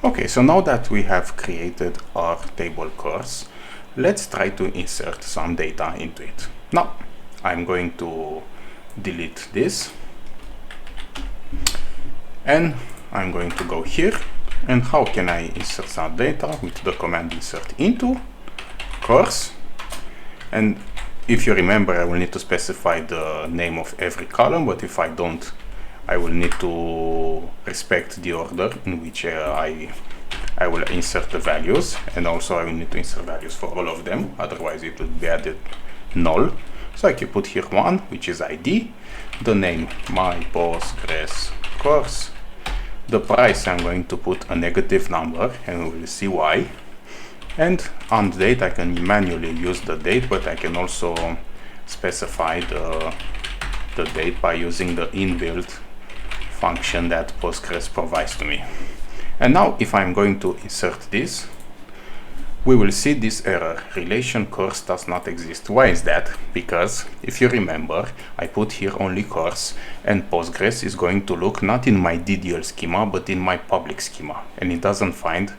Okay, so now that we have created our table course, let's try to insert some data into it. Now, I'm going to delete this and I'm going to go here. And how can I insert some data? With the command insert into course. And if you remember, I will need to specify the name of every column, but if I don't, I will need to respect the order in which I will insert the values, and also I will need to insert values for all of them, otherwise it would be added null. So I can put here 1, which is ID, the name my Postgres course, the price I'm going to put a negative number, and we will see why. And on date I can manually use the date, but I can also specify the date by using the inbuilt function that Postgres provides to me. And now if I'm going to insert this, we will see this error, relation course does not exist. Why is that? Because if you remember, I put here only course, and Postgres is going to look not in my DDL schema but in my public schema, and it doesn't find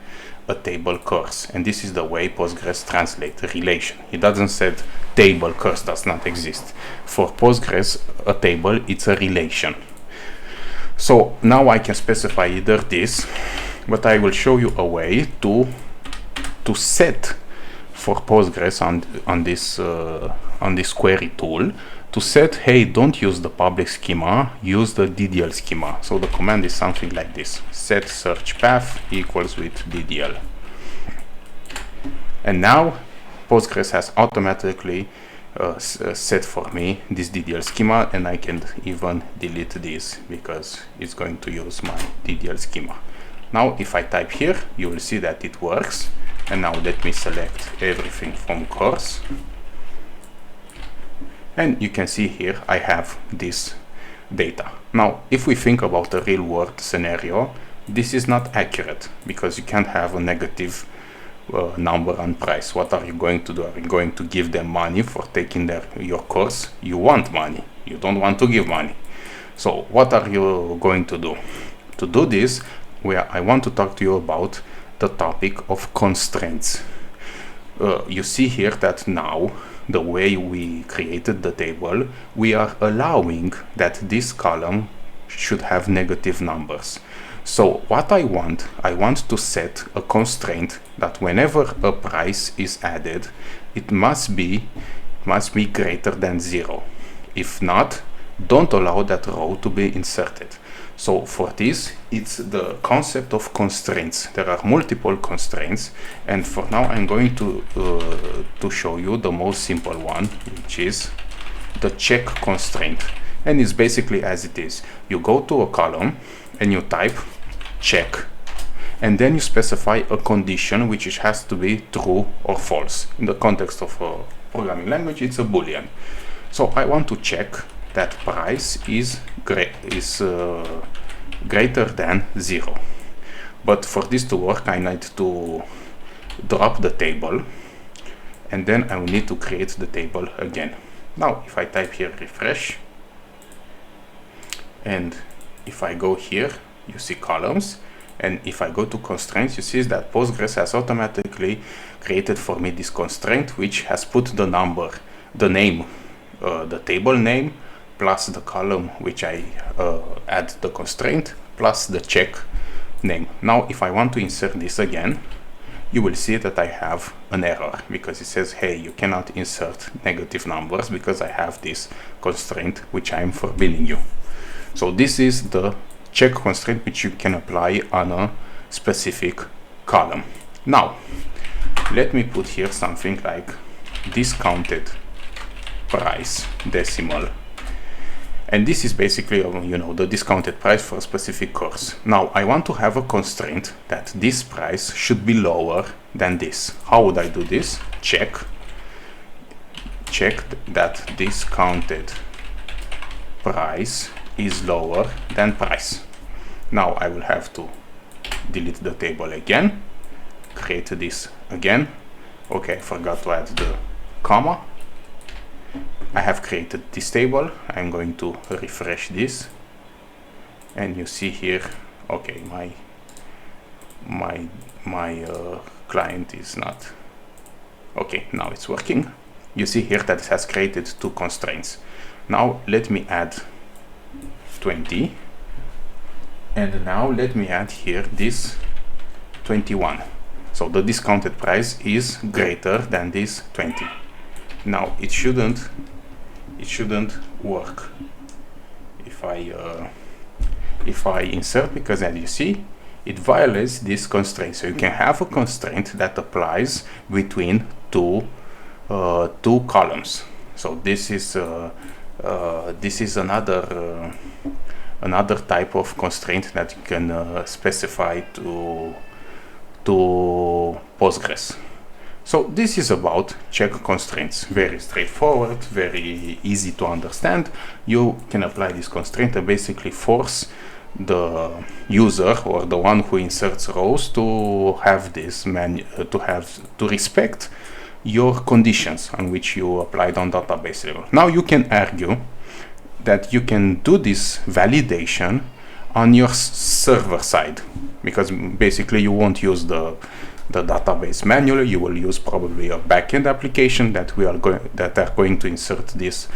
a table course. And this is the way Postgres translates relation. It doesn't say table course does not exist. For Postgres, a table, it's a relation. So now I can specify either this, but I will show you a way to set for Postgres on this query tool, to set, hey, don't use the public schema, use the DDL schema. So the command is something like this: set search path equals with DDL. And now Postgres has automatically set for me this DDL schema, and I can even delete this because it's going to use my DDL schema. Now if I type here, you will see that it works. And now let me select everything from course, and you can see here I have this data. Now if we think about a real world scenario, this is not accurate because you can't have a negative number on price. What are you going to do? Are you going to give them money for taking your course? You want money, you don't want to give money. So what are you going to do? To do this, I want to talk to you about the topic of constraints. You see here that now the way we created the table, we are allowing that this column should have negative numbers. So what I want to set a constraint that whenever a price is added, it must be greater than 0. If not, don't allow that row to be inserted. So for this, it's the concept of constraints. There are multiple constraints, and for now I'm going to show you the most simple one, which is the check constraint. And it's basically as it is. You go to a column and you type check, and then you specify a condition which has to be true or false. In the context of a programming language, it's a boolean. So I want to check that price is greater than 0. But for this to work, I need to drop the table, and then I will need to create the table again. Now if I type here refresh, and if I go here, you see columns, and if I go to constraints, you see that Postgres has automatically created for me this constraint, which has put the number, the name, the table name, plus the column which I add the constraint, plus the check name. Now if I want to insert this again, you will see that I have an error because it says, hey, you cannot insert negative numbers because I have this constraint which I am forbidding you. So this is the check constraint which you can apply on a specific column. Now let me put here something like discounted price decimal, and this is basically the discounted price for a specific course. Now I want to have a constraint that this price should be lower than this. How would I do this? Check that discounted price is lower than price. Now I will have to delete the table again, create this again. Okay, I forgot to add the comma. I have created this table. I'm going to refresh this, and you see here, okay, my my client is not okay. Now it's working. You see here that it has created 2 constraints. Now let me add 20, and now let me add here this 21. So the discounted price is greater than this 20. Now it shouldn't work if I insert, because as you see, it violates this constraint. So you can have a constraint that applies between two columns. So this is another type of constraint that you can specify to Postgres. So this is about check constraints. Very straightforward, very easy to understand. You can apply this constraint and basically force the user or the one who inserts rows to have this to respect your conditions on which you applied on database level. Now you can argue that you can do this validation on your server side, because basically you won't use the database manually. You will use probably a backend application that are going to insert these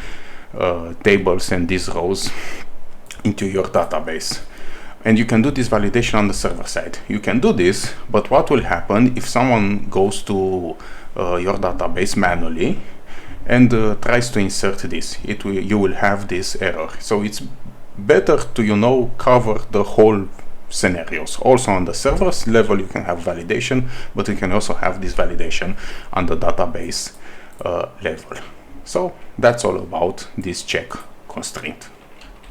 tables and these rows into your database, and you can do this validation on the server side. You can do this, but what will happen if someone goes to your database manually and tries to insert this? You will have this error. So it's better to cover the whole scenarios. Also on the servers level you can have validation, but you can also have this validation on the database level. So that's all about this check constraint.